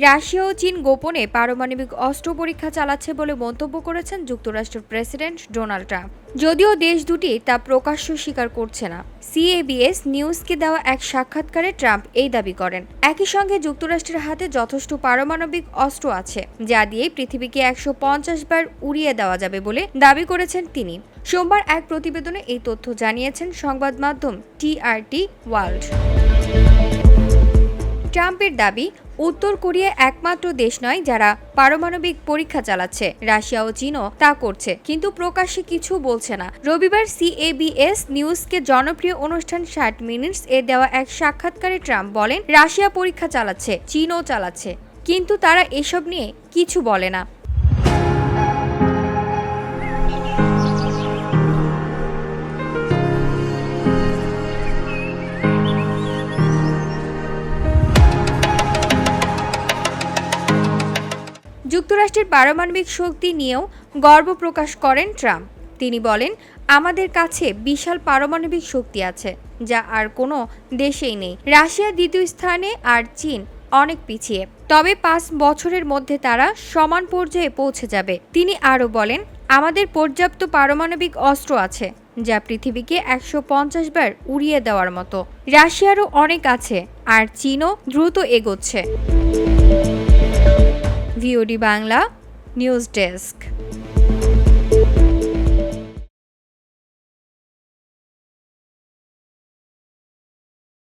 Russia ও চীন গোপনে পারমাণবিক অস্ত্র পরীক্ষা চালাচ্ছে বলে মন্তব্য করেছেন যুক্তরাষ্ট্রের প্রেসিডেন্ট ডোনাল্ড ট্রাম্প। যদিও দেশ দুটি তা প্রকাশ্য স্বীকার করছে না। সিএবিএস নিউজকে দেওয়া এক সাক্ষাৎকারে ট্রাম্প এই দাবি করেন। একই সঙ্গে যুক্তরাষ্ট্রের হাতে যথেষ্ট পারমাণবিক অস্ত্র আছে, যা দিয়ে পৃথিবীকে 150 বার উড়িয়ে দেওয়া যাবে বলে দাবি করেছেন তিনি। সোমবার এক প্রতিবেদনে এই তথ্য জানিয়েছেন সংবাদ মাধ্যম টিআরটি ওয়ার্ল্ড। ট্রাম্পের দাবি, উত্তর কোরিয়া একমাত্র দেশ নয় যারা পারমাণবিক পরীক্ষা চালাচ্ছে। রাশিয়া ও চীনও তা করছে, কিন্তু প্রকাশ্যে কিছু বলছে না। রবিবার সিএবিএস নিউজকে জনপ্রিয় অনুষ্ঠান 60 মিনিটস এ দেওয়া এক সাক্ষাৎকারে ট্রাম্প বলেন, রাশিয়া পরীক্ষা চালাচ্ছে, চীনও চালাচ্ছে, কিন্তু তারা এসব নিয়ে কিছু বলে না। যুক্তরাষ্ট্রের পারমাণবিক শক্তি নিয়েও গর্ব প্রকাশ করেন ট্রাম্প। তিনি বলেন, আমাদের কাছে বিশাল পারমাণবিক শক্তি আছে, যা আর কোনো দেশেই নেই। রাশিয়া দ্বিতীয় স্থানে আর চীন অনেক পিছিয়ে, তবে 5 বছরের মধ্যে তারা সমান পর্যায়ে পৌঁছে যাবে। তিনি আরও বলেন, আমাদের পর্যাপ্ত পারমাণবিক অস্ত্র আছে, যা পৃথিবীকে 150 বার উড়িয়ে দেওয়ার মতো। রাশিয়ারও অনেক আছে, আর চীনও দ্রুত এগোচ্ছে। VOD Bangla news desk.